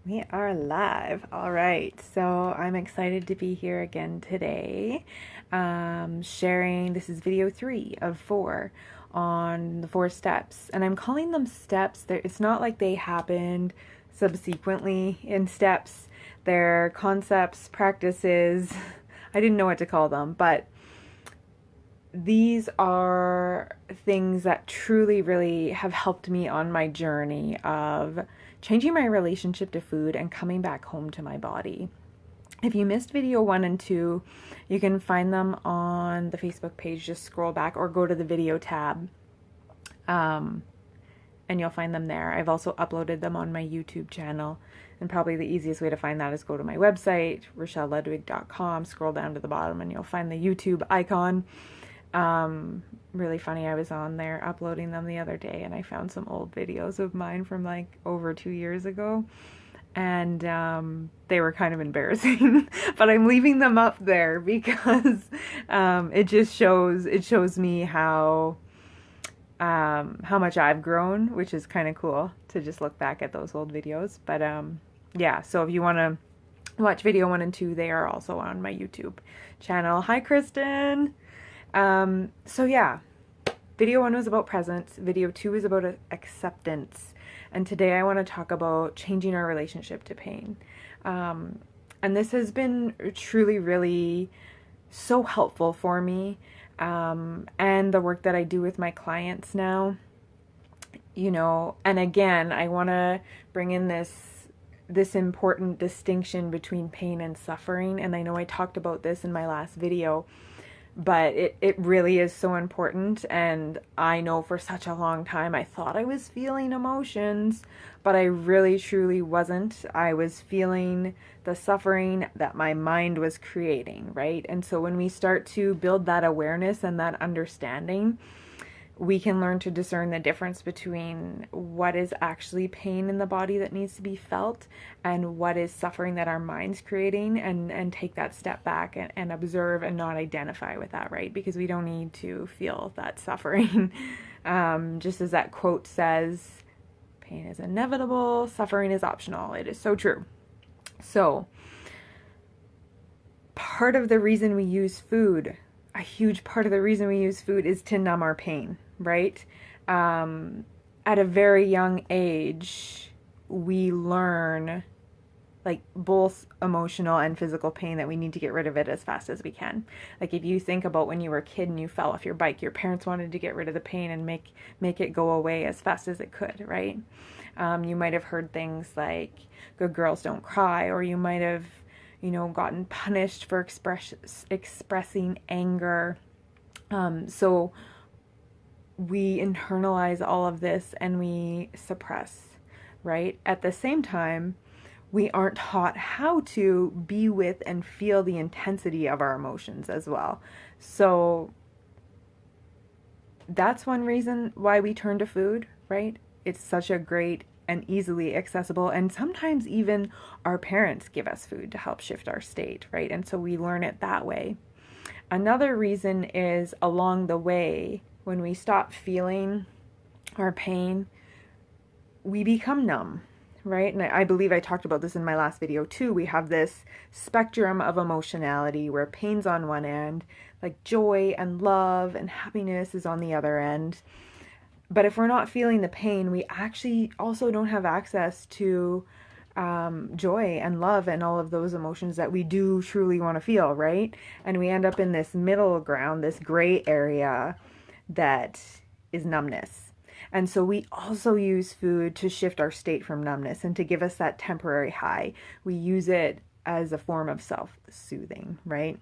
We are live. All right. So I'm excited to be here again today. Sharing, this is video 3 of 4 on the 4 steps. And I'm calling them steps. It's not like they happened subsequently in steps. They're concepts, practices. I didn't know what to call them, but these are things that truly, really have helped me on my journey of changing my relationship to food and coming back home to my body. If you missed video 1 and 2, you can find them on the Facebook page. Just scroll back or go to the video tab, and you'll find them there. I've also uploaded them on my YouTube channel, and probably the easiest way to find that is go to my website, rochelleledwig.com, scroll down to the bottom, and you'll find the YouTube icon. Really funny, I was on there uploading them the other day and I found some old videos of mine from like over 2 years ago, and they were kind of embarrassing but I'm leaving them up there because it shows me how much I've grown, which is kind of cool to just look back at those old videos. But yeah, so if you want to watch video 1 and 2, they are also on my YouTube channel. Hi Kristen. So yeah, video 1 was about presence, video 2 is about acceptance, and today I want to talk about changing our relationship to pain. And this has been truly, really so helpful for me, and the work that I do with my clients now, and again, I want to bring in this important distinction between pain and suffering, and I know I talked about this in my last video, but it really is so important. And I know for such a long time I thought I was feeling emotions, but I really truly wasn't. I was feeling the suffering that my mind was creating, right? And so when we start to build that awareness and that understanding, we can learn to discern the difference between what is actually pain in the body that needs to be felt and what is suffering that our mind's creating, and take that step back and observe and not identify with that, right? Because we don't need to feel that suffering. Just as that quote says, pain is inevitable, suffering is optional. It is so true. So part of the reason we use food, a huge part of the reason we use food, is to numb our pain, right? At a very young age, we learn like both emotional and physical pain that we need to get rid of it as fast as we can. Like if you think about when you were a kid and you fell off your bike, your parents wanted to get rid of the pain and make it go away as fast as it could, right? You might have heard things like good girls don't cry, or you might have gotten punished for expressing anger. So we internalize all of this and we suppress, right? At the same time, we aren't taught how to be with and feel the intensity of our emotions as well. So that's one reason why we turn to food, right? It's such a great and easily accessible, and sometimes even our parents give us food to help shift our state, right? And so we learn it that way. Another reason is along the way, when we stop feeling our pain, we become numb, right? And I believe I talked about this in my last video too. We have this spectrum of emotionality where pain's on one end, like joy and love and happiness is on the other end. But if we're not feeling the pain, we actually also don't have access to joy and love and all of those emotions that we do truly want to feel, right? And we end up in this middle ground, this gray area that is numbness. And so we also use food to shift our state from numbness and to give us that temporary high. We use it as a form of self-soothing, right?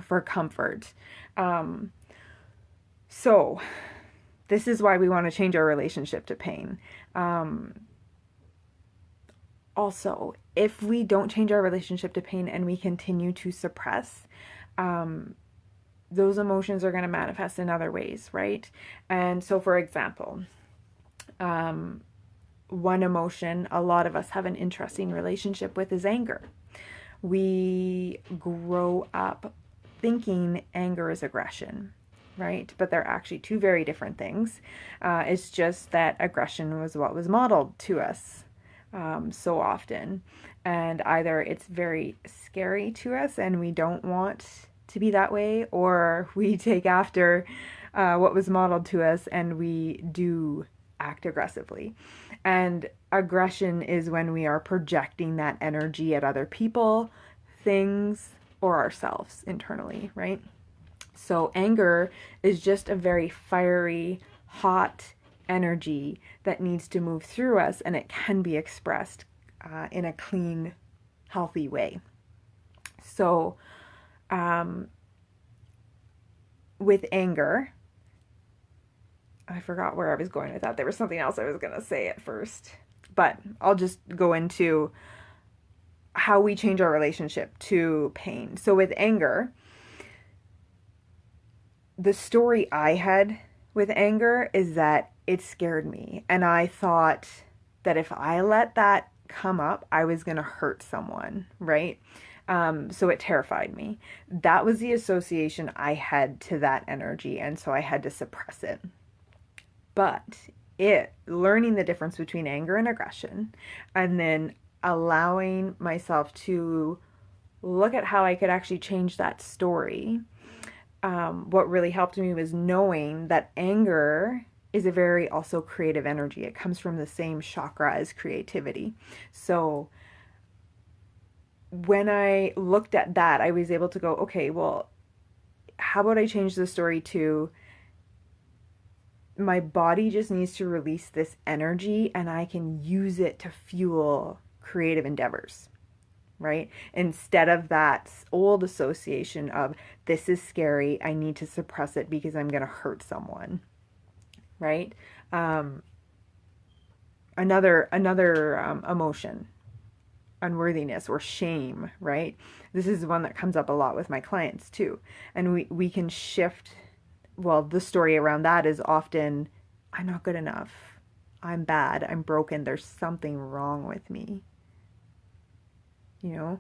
For comfort. So this is why we want to change our relationship to pain. Also, if we don't change our relationship to pain and we continue to suppress, those emotions are going to manifest in other ways, right? And so, for example, one emotion a lot of us have an interesting relationship with is anger. We grow up thinking anger is aggression, right? But they're actually two very different things. It's just that aggression was what was modeled to us so often. And either it's very scary to us and we don't want to be that way, or we take after what was modeled to us and we do act aggressively. And aggression is when we are projecting that energy at other people, things, or ourselves internally, right? So anger is just a very fiery, hot energy that needs to move through us, and it can be expressed in a clean, healthy way. So with anger, I forgot where I was going with that. There was something else I was going to say at first, but I'll just go into how we change our relationship to pain. So with anger, the story I had with anger is that it scared me. And I thought that if I let that come up, I was going to hurt someone, right? So it terrified me. That was the association I had to that energy. And so I had to suppress it. But learning the difference between anger and aggression, and then allowing myself to look at how I could actually change that story. What really helped me was knowing that anger is a very also creative energy. It comes from the same chakra as creativity. So when I looked at that, I was able to go, okay, well, how about I change the story to my body just needs to release this energy and I can use it to fuel creative endeavors, right? Instead of that old association of this is scary, I need to suppress it because I'm going to hurt someone, right? Another emotion, unworthiness or shame, right? This is one that comes up a lot with my clients too. And we can shift, well, the story around that is often, I'm not good enough. I'm bad. I'm broken. There's something wrong with me. You know,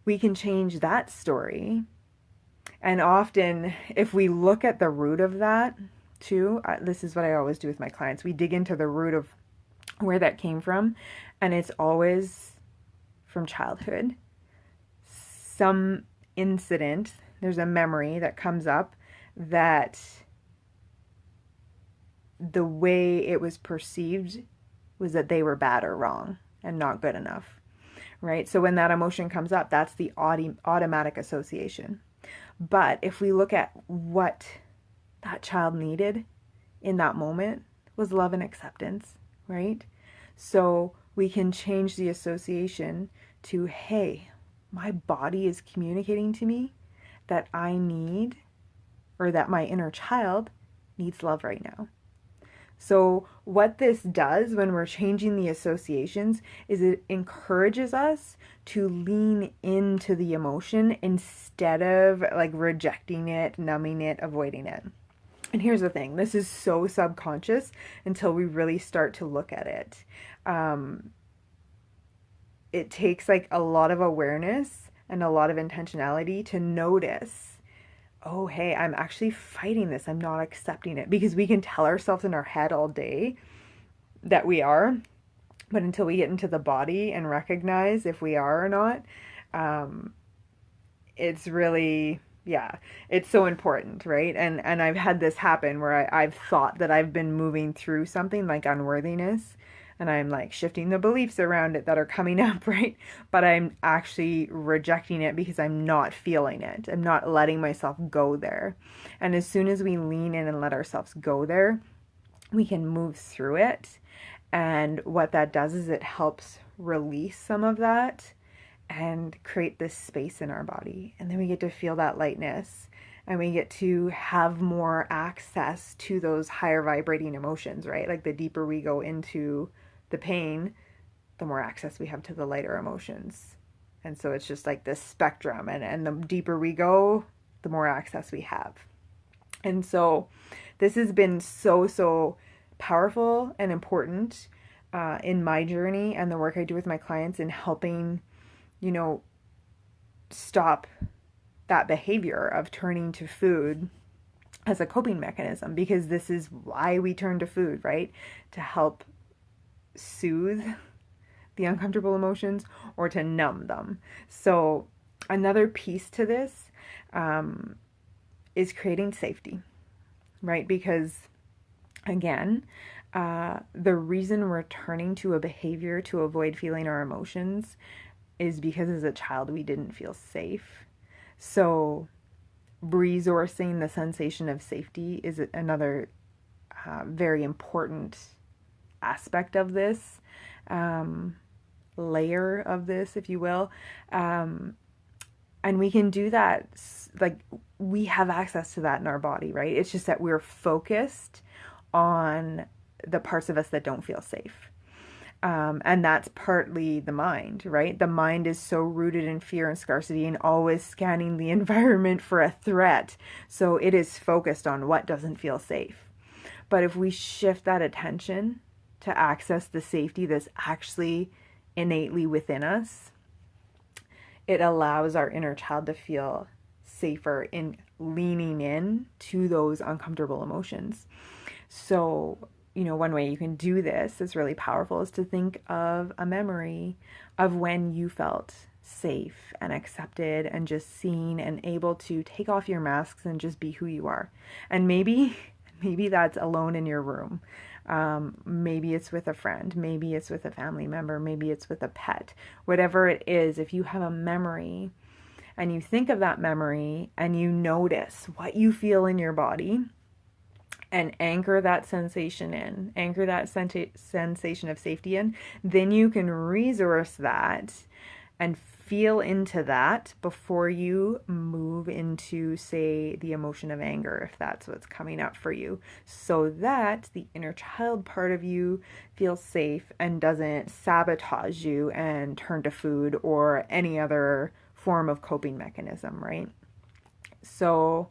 we can change that story. And often, if we look at the root of that too, this is what I always do with my clients. We dig into the root of where that came from. And it's always from childhood. Some incident, there's a memory that comes up that the way it was perceived was that they were bad or wrong and not good enough, right? So when that emotion comes up, that's the automatic association. But if we look at what that child needed in that moment was love and acceptance, right? So we can change the association to, hey, my body is communicating to me that I need, or that my inner child needs love right now. So what this does when we're changing the associations is it encourages us to lean into the emotion instead of like rejecting it, numbing it, avoiding it. And here's the thing, this is so subconscious until we really start to look at it. It takes like a lot of awareness and a lot of intentionality to notice, oh, hey, I'm actually fighting this. I'm not accepting it. Because we can tell ourselves in our head all day that we are, but until we get into the body and recognize if we are or not, it's really, yeah, it's so important, right? And I've had this happen where I've thought that I've been moving through something like unworthiness, and I'm like shifting the beliefs around it that are coming up, right? But I'm actually rejecting it because I'm not feeling it. I'm not letting myself go there. And as soon as we lean in and let ourselves go there, we can move through it. And what that does is it helps release some of that and create this space in our body. And then we get to feel that lightness, and we get to have more access to those higher vibrating emotions, right? Like the deeper we go into the pain, the more access we have to the lighter emotions. And so it's just like this spectrum, and the deeper we go, the more access we have. And so this has been so powerful and important in my journey and the work I do with my clients in helping, stop that behavior of turning to food as a coping mechanism, because this is why we turn to food, right? To help soothe the uncomfortable emotions or to numb them. So another piece to this is creating safety, right? Because again, the reason we're turning to a behavior to avoid feeling our emotions is because as a child we didn't feel safe. So resourcing the sensation of safety is another very important aspect of this, layer of this, if you will. And we can do that, like, we have access to that in our body, right? It's just that we're focused on the parts of us that don't feel safe. And that's partly the mind, right? The mind is so rooted in fear and scarcity and always scanning the environment for a threat. So it is focused on what doesn't feel safe. But if we shift that attention to access the safety that's actually innately within us, it allows our inner child to feel safer in leaning in to those uncomfortable emotions. So, one way you can do this is really powerful is to think of a memory of when you felt safe and accepted and just seen and able to take off your masks and just be who you are. And maybe that's alone in your room. Maybe it's with a friend, maybe it's with a family member, maybe it's with a pet. Whatever it is, if you have a memory and you think of that memory and you notice what you feel in your body and anchor that sensation in, anchor that sensation of safety in, then you can resource that and feel into that before you move into, say, the emotion of anger, if that's what's coming up for you, so that the inner child part of you feels safe and doesn't sabotage you and turn to food or any other form of coping mechanism, right? So,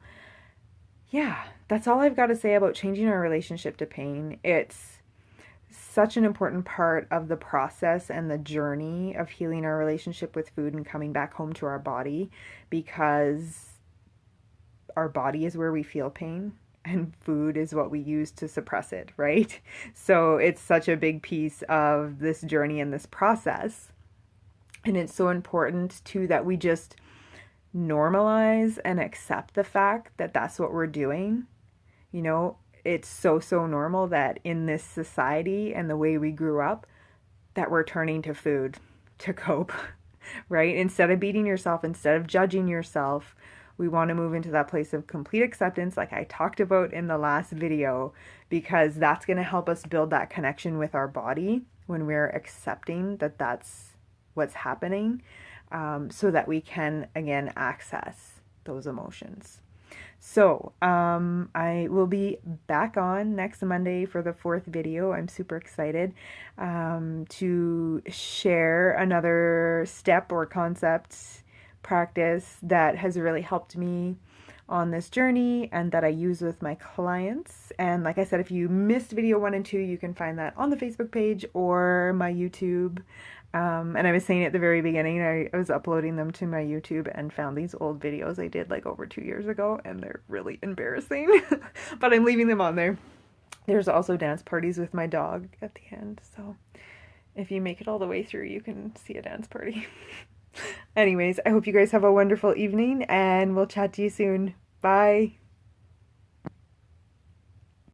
yeah, that's all I've got to say about changing our relationship to pain. It's such an important part of the process and the journey of healing our relationship with food and coming back home to our body, because our body is where we feel pain and food is what we use to suppress it, right? So it's such a big piece of this journey and this process. And it's so important too that we just normalize and accept the fact that that's what we're doing. It's so normal that in this society and the way we grew up, that we're turning to food to cope, right? Instead of beating yourself, instead of judging yourself, we want to move into that place of complete acceptance, like I talked about in the last video, because that's going to help us build that connection with our body when we're accepting that that's what's happening, so that we can, again, access those emotions. So I will be back on next Monday for the 4th video. I'm super excited to share another step or concept practice that has really helped me on this journey and that I use with my clients. And like I said, if you missed video 1 and 2, you can find that on the Facebook page or my YouTube. And I was saying at the very beginning, I was uploading them to my YouTube and found these old videos I did like over 2 years ago, and they're really embarrassing, but I'm leaving them on there. There's also dance parties with my dog at the end, so if you make it all the way through, you can see a dance party. Anyways, I hope you guys have a wonderful evening, and we'll chat to you soon. Bye.